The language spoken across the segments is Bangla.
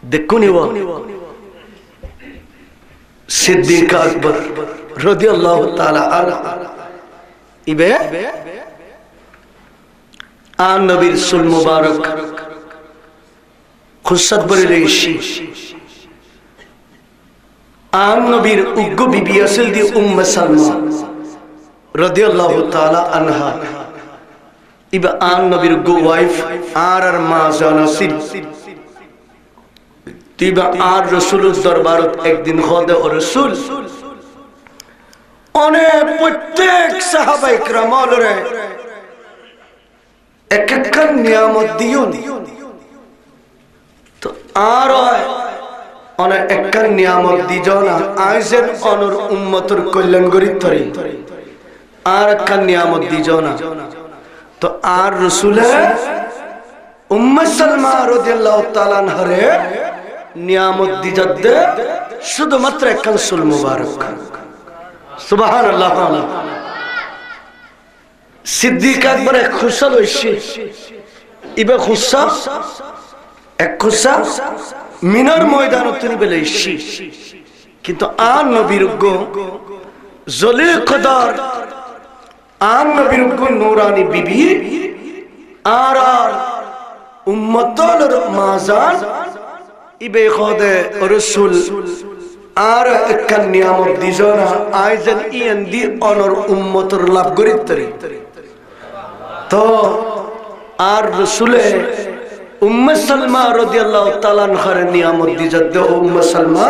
দেখুনি ও সিদ্দিক আকবর রাদিয়াল্লাহু তাআলা আনহু ইবে আন নবীর সুল মুবারক খুশাত বলে ইসি আন নবীর উগ্গ বিবি আসল দি সালমা রাদিয়াল্লাহু তাআলা আনহা ইবা আন নবীর উগ্গ ওয়াইফ আর মা জানাসিল তিবা আর রাসূলের দরবারত একদিন খোদে ও রাসূল অনেক প্রত্যেক সাহাবা ইকরাম আলরে এক এক নিয়ামত দিও তো আর অনেক এক নিয়ামত দিজ না আইজের অনর উম্মতর কল্যাণ করি তরি আর এক নিয়ামত দিজ না তো আর রাসূলে উম্মে সালমা রাদিয়াল্লাহু তাআলা আনহারে নিয়ামত দিজাদে শুধুমাত্র একখান সুল মুবারক সুবহানাল্লাহ। সিদ্দিক আকবর এক খুশা লইছে ইবে খুশা এক খুশা মিনার ময়দানত তিনি বেলাইছি কিন্তু আন নবীর গো জলিল কদর আন নবীর গো নূরানি বিবি আর উম্মতর মাজান ইবে খোদে রাসূল আর এক নিয়ামত দিজনা আইজেন ইন দি অনর উম্মতর লাভ করিত তো আর রাসূলে উম্মে সালমা রাদিয়াল্লাহু তাআলা আনহার নিয়ামত দিজাত দে উম্মে সালমা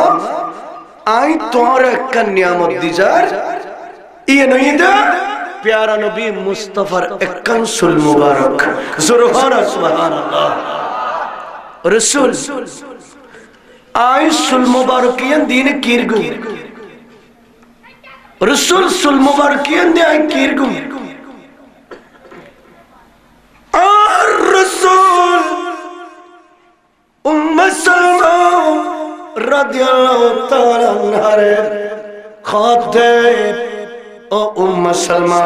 আই তোর এক নিয়ামত দিজার ই নইদা প্যারা নবী মুস্তাফার একখান সুল মুবারক সুবহানাল্লাহ রাসূল আই সুল মুবারকিয়ান দিনে কিরগু রাসূল সুল মুবারকিয়ান দে আই কিরগু আর রাসূল উম্মে সালমা রাদিয়াল্লাহু তাআলা আনহারে খাতে ও উম্মে সালমা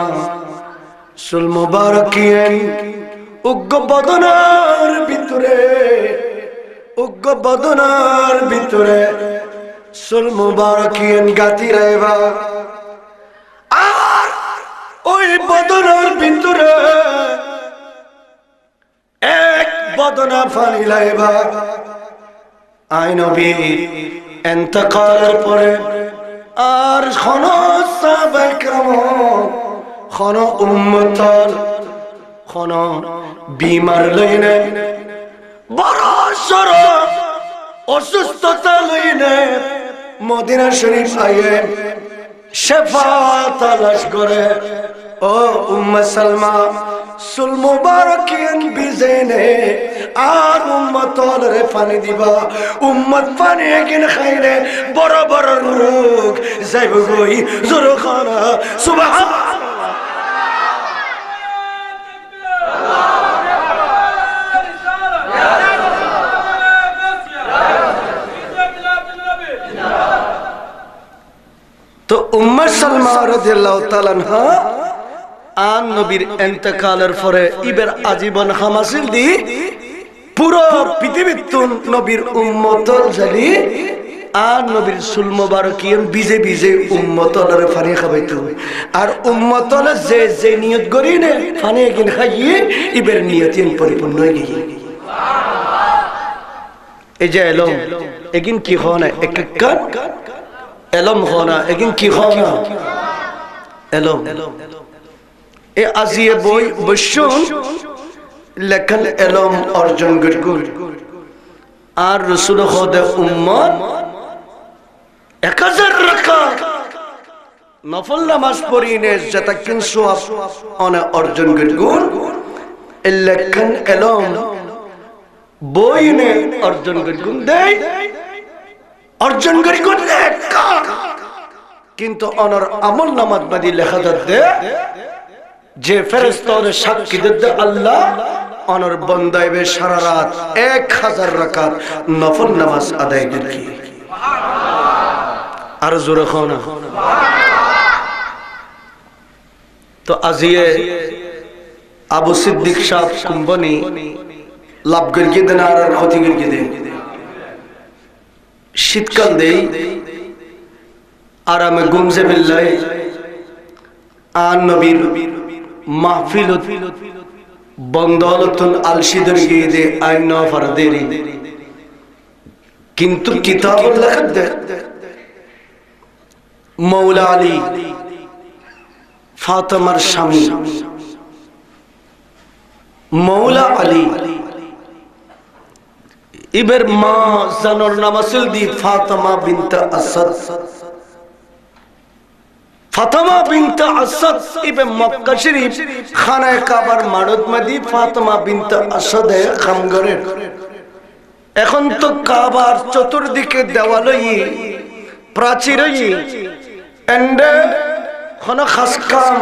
সুল মুবারকিয়ান উগ্গ বদনার ভিতরে উগ্গ বদনার ভিতরে সুল মুবারকিয়ান গাতি রাইবা আর ওই বদনার ভিতরে এক বদনা ফানি লাইবা আই নবী ইন্তেকালের পরে আর খন সাহাবা کرام খন উম্মতর খন বিমার লইনে বড় সর অসুস্থতা লইনে মদিনা শরীফ আয়ে শিফা তালাশ করে ও উম্মে সালমা সুল মুবারকিন বিজেনে আর উম্মতর রে পানি দিবা উম্মত পানি কিন খাইলে বড় বড় রোগ যাইব গই জোরে খানা সুবহানাল্লাহ। তো উম্মে সালমা রাদিয়াল্লাহু তাআলা আনহা আন নবীর ইন্তেকালের পরে ইবের আজীবন হামাসিল দি পুরো পৃথিবীতে নবীর উম্মতর জালি আর নবীর সুল মুবারকিয়ান বিজে বিজে উম্মতরে পানি খাবাইতো আর উম্মতরে যে যে নিয়ত করি নে পানি কিন খাইয়ে ইবের নিয়তিন পরিপূর্ণ হয়ে গিয়ে এই যে এলম একিন কি হনা এক এক এলম হনা একিন কি হনা এলম এ আজিয়ে বই বসুন লেখন এলম অর্জন করি আর রাসূল খোদে উম্মত 1000 রাকাত নফল নামাজ পড়িনে যতক্ষণ সওয়াব অনে অর্জন করি এ লেখন এলম বইনে অর্জন করি দেই অর্জন করি লেখা কিন্তু অনর আমল নামাজ বাদি লেখা দে যে ফেরেশতারে সাক্ষী দিতে আল্লাহ অনর বন্দাইবে সারা রাত 1000 রাকাত নফল নামাজ আদায় করি সুবহানাল্লাহ আর জোরে খানা তো আজিয়ে আবু সিদ্দিক সাহেব কোম্পানি লাভ করি দেন আর ক্ষতি করি দেন শীতকাল দেই আরামে গুমজে বিল্লাই আর নবীর মাহফিল বন্দলতুল আলশিদর গিয়ে দে আইন ফারদেরি কিন্তু কিতাব লেখা দে মৌলা আলী ফাতেমার স্বামী মৌলা আলী ইবের মা জানর নামাসিল দি ফাতেমা বিনতে আসাদ ফাতেমা বিনতে আসাদ ইবে মক্কা শরীফ খানায়ে কাবার মারদ মদি ফাতেমা বিনতে আসাদে খামগরে এখন তো কাবার চতুর্দিকে দেওয়ালই প্রাচীরই এন্ডে খনা খাস কাম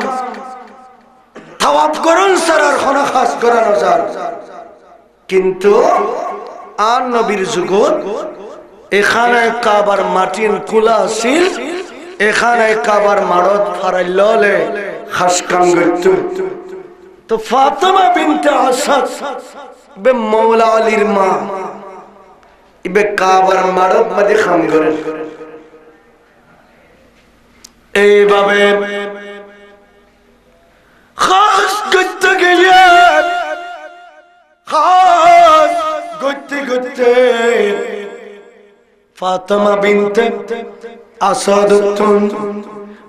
তাওয়াফ করুন সারার খনা খাস করানো যায় কিন্তু আর নবীর যুগত এখানে কাবার মাটিন কুলা আছিল এখানে কাবার মারত ফারাইললে খাস কাম করত তো ফাতেমা বিনতে আসাদ বে মৌলা আলীর মা ইবে কাবার মারত মধ্যে খাম করে এইভাবে খাস করতে গিয়ে খাস করতে করতে ফাতেমা বিনতে আসাদ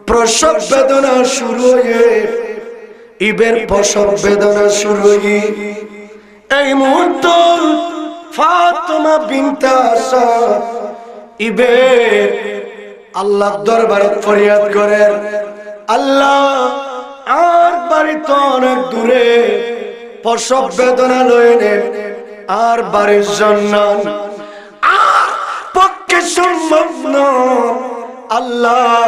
প্রসব বেদনা শুরু হয়ে ইবের প্রসব বেদনা শুরু হয়ে এই মুহূর্ত ফাতেমা বিনতে আসাদ ইবের আল্লাহ দরবারে ফরিয়াদ করে আল্লাহ আর বাড়ি তো অনেক দূরে প্রসব বেদনা লয়ে আর বাড়ির জন্য আর পক্ষে সম্ভব নয় আল্লাহ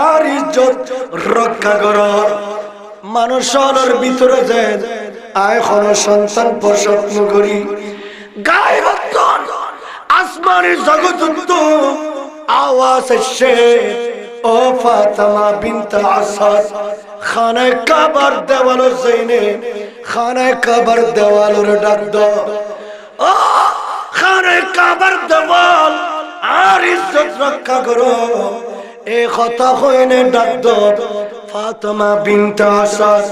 আর ইজ্জত রক্ষা কর মানুষের ভিতরে যে আয় কোন সন্তান প্রসব করি গায়ে আসমানের জগৎ আওয়াজ এসে ও ফাতেমা বিনতে আসাদ খানায়ে কাবার দেওয়াল জেনে খানায়ে কাবার দেওয়ালের ডাক দাও ও খানায়ে কাবার দেওয়াল আর ইজ্জত রক্ষা করো এই কথা কইনে ডাক দাও ফাতেমা বিনতে আসাদ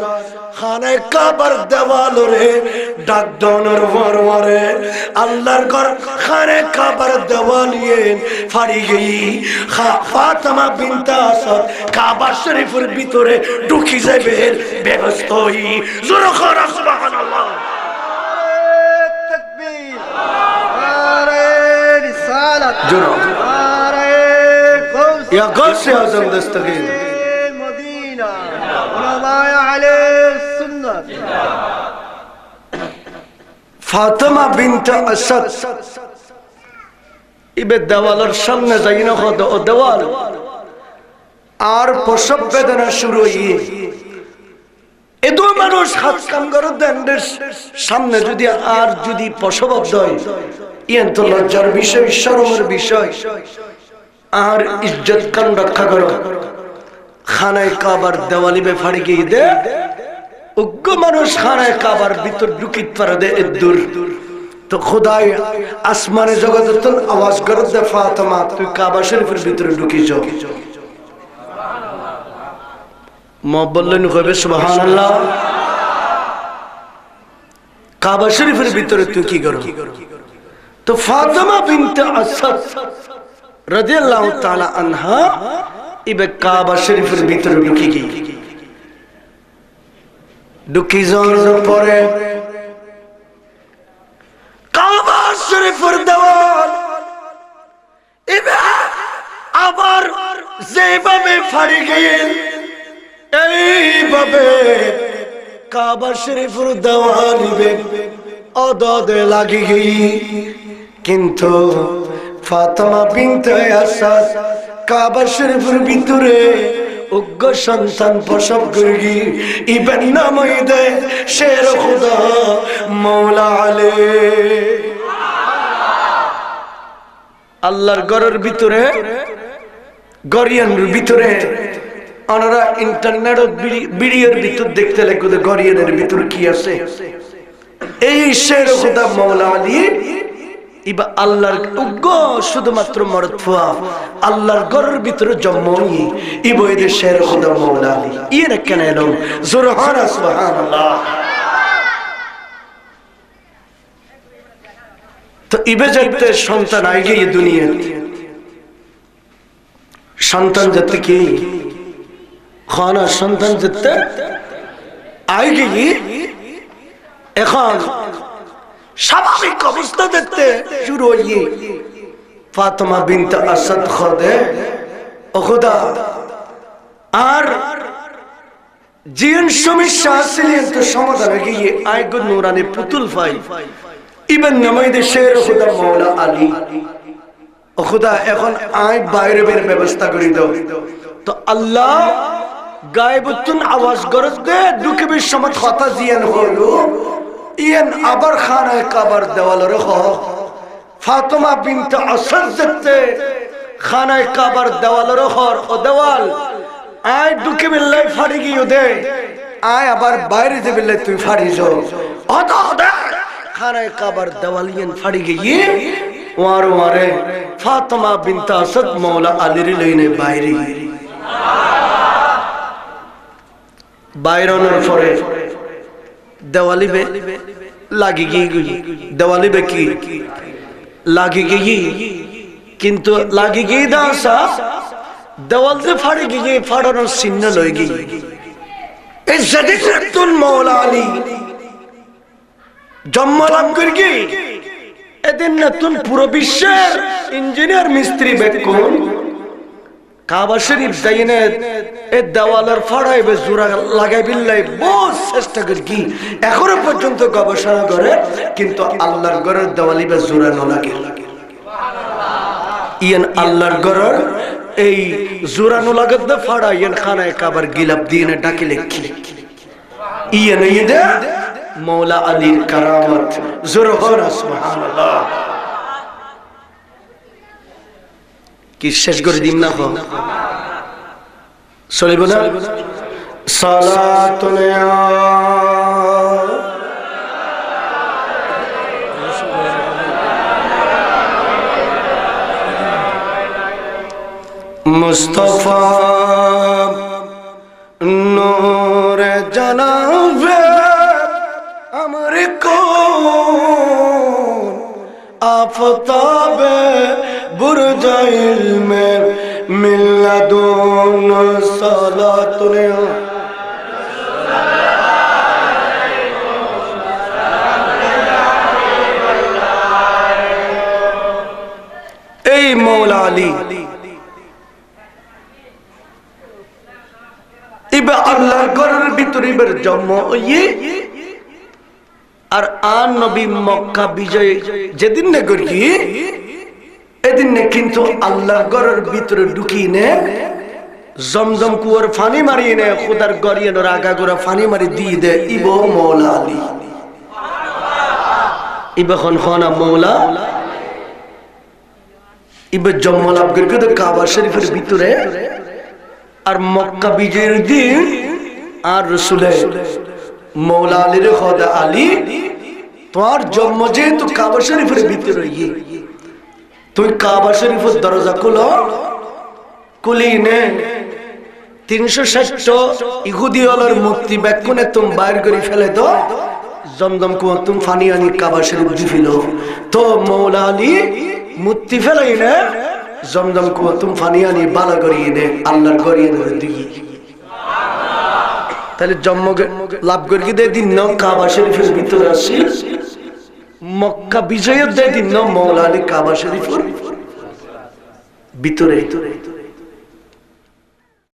খানায়ে কাবার দেওয়ালরে ডাক দাওনের পরওয়ারে আল্লাহর ঘর খানায়ে কাবার দেওয়ালিয়ে ফাড়ি গই ফাতেমা বিনতে আসাদ কাবা শরীফের ভিতরে ঢুকি যাবে ব্যবস্থা হই জোরে কর সুবহানাল্লাহ তাকবীর আরে রিসালাত জোরে আরে গৌস ইয়া গৌস আযম দস্তগীর মদিনা উলামায়ে আহলে সুন্নাত ফাতেমা বিনতে আসাদ ইবে দেওয়ালের সামনে যাই না কত ও দেওয়াল আর প্রসব বেদনা শুরু হই এত মানুষ হাত কাম করে দেন্ডের সামনে যদি আর যদি প্রসব হয় ইয়ান তো লজ্জার বিষয় শরমের বিষয় আর ইজ্জত কান রক্ষা করো খানায়ে কাবার দেওয়ালিবে ফাড়ি গিয়ে দে উগ্র মানুষ খানায়ে কাবার ভিতর ঢুকিত পারে দে দূর তো খোদাই আসমানে জগতের আওয়াজ করে দে ফাতেমা তুই কাবা শরীফের ভিতরে ঢুকি যাও মা বললেন কবে সুবহানাল্লাহ কাবা শরীফের ভিতরে তুই কি করো তো ফাতেমা বিনতে আসাদ রাদিয়াল্লাহু তাআলা আনহা ইবে কাবা শরীফের ভিতরে ঢুকি যাওয়ার পরে কাবা শরীফের দেওয়াল ইবে আবার যেভাবে ফাড়ি গেল এইভাবে কাবা শরীফের দেওয়াল ইবে অদদে লাগি গই কিন্তু ফাতেমা বিনতে আসাদ কাবা শরীফের ভিতরে উগ্র সন্তান প্রসব করি ইবেন নামই দে শের খুদা মৌলা আলী আল্লাহর ঘরের ভিতরে গরিয়ানের ভিতরে ওনারা ইন্টারনেট ভিডিওর ভিতর দেখতে লাগবে গরিয়ানের ভিতর কি আছে এই শের খুদা মৌলা আলী ইবা আল্লাহর উগ্র শুধুমাত্র মরদ ফুয়া আল্লাহর ঘরের ভিতরে জন্মই ইবো এদের শের খুদা মৌলা আলী ইয়ে কেন এলো জোরহানা সুবহানাল্লাহ। তো ইবে যাইতে সন্তান আগে এই দুনিয়া সন্তান যাতে কি খানা সন্তান যাতে আগে এখন স্বাভাবিক অবস্থা দেখতে শুরু হইয়ে ফাতেমা বিনত আসাদ খোদে ও খোদা আর জিন সমস্যা ছিলেন তো সমাধান গিয়ে আইগো নুরানি পুতুল ফাই ইবেন নামাইদে শের খোদা মৌলা আলী ও খোদা এখন আয় বাইরে বের ব্যবস্থা করে দাও। তো আল্লাহ গায়বতুন আওয়াজ করতে দুঃখের সময় কথা জিয়ান হলো ইয়েন আবার খানায় কাবার দেওয়ালের হ ফাতেমা বিনত আসাদ দেখতে খানায় কাবার দেওয়ালের হর ও দেওয়াল আয় ঢুকে বিল্লাই ফাড়ি গিয়ে দে আয় আবার বাইরে যে বিল্লাই তুই ফাড়ি যাও খানায় কাবার দেওয়াল ইয়েন ফাড়ি গিয়ে ওয়ারো ওয়ারে ফাতেমা বিনত আসাদ মৌলা আলীর লইনে বাইরে বাইরনের পরে দেওয়ালিবে লাগি গিয়ে দেওয়ালিবে কি লাগি গিয়ে কিন্তু লাগি গিয়ে দাসা দেওয়াল যে ফাড়ি গিয়ে ফাড়ানোর চিহ্ন লই গিয়ে এই জাদিদুল মৌলা আলী জন্ম লাভ করে গিয়ে এদিন নতুন পুরো বিশ্বের ইঞ্জিনিয়ার মিস্ত্রি বেকুন কাবা শরীফ যাইনে এ দেওয়ালের ফাড়াইবে জোড়া লাগাই বিল্লাই বহুত চেষ্টা করি কি এখনো পর্যন্ত গবেষণা করে কিন্তু আল্লাহর ঘরের দেওয়ালিবে জোড়া ন লাগে ইয়েন আল্লাহর ঘরের এই জোড়া ন লাগত না ফাড়া ইয়েন খানায় কাবার গিলাপ দিয়ে ডাকি লেখি ইয়েন ইদে মৌলা আলীর কারামত জোরহর সুবহানাল্লাহ। কি শেষ করে দিন না চলিব না সালাতুল মুস্তাফা নূর জানাবে আমার কোন আফতাবে বুরজ ইলমে মিল্লাদুন সালাতুল এই মৌলা আলী ইবে আল্লাহর ঘরের ভিতরে ইবের জন্ম হইয়ে আর আন নবী মক্কা বিজয় যেদিন না করি এদিন কিন্তু আল্লাহর ঘরের ভিতরে ঢুকিয়ে নে জমজম কুয়ার ফানি মারিয়ে নে খুদার গড়িয়ে আগা গোড়া ফানি মারি দিয়ে দে ইব মৌলা আলী ইবে খানা মৌলা ইবে জন্ম লাভ করে কাবা শরীফের ভিতরে আর মক্কা বিজয়ের দিন আর রসুলের মৌলা আলীর খোদা আলী তোমার জন্ম যেহেতু কাবা শরীফের ভিতরে তুই কাবা শরীফের দরজা খুলি নে 360 ইহুদি ওয়ালার মূর্তি ব্যাকুনে তুমি বাইর করে ফেলে তো জমজম কুয়া তুমি ফানি আনি কাবা শরীফ দিছিল তো মৌলা আলী মূর্তি ফেলাই নে জমজম কুয়া তুমি ফানি আনি বালা করিয়ে নে আল্লাহর গড়িয়ে দিয়ে তাহলে জন্ম লাভ করি দিন ন কাবা শরীফের ভিতরে আসি মক্কা বিজয়ের দিন ন মৌলা আলী কাবা শরীফের ভিতরে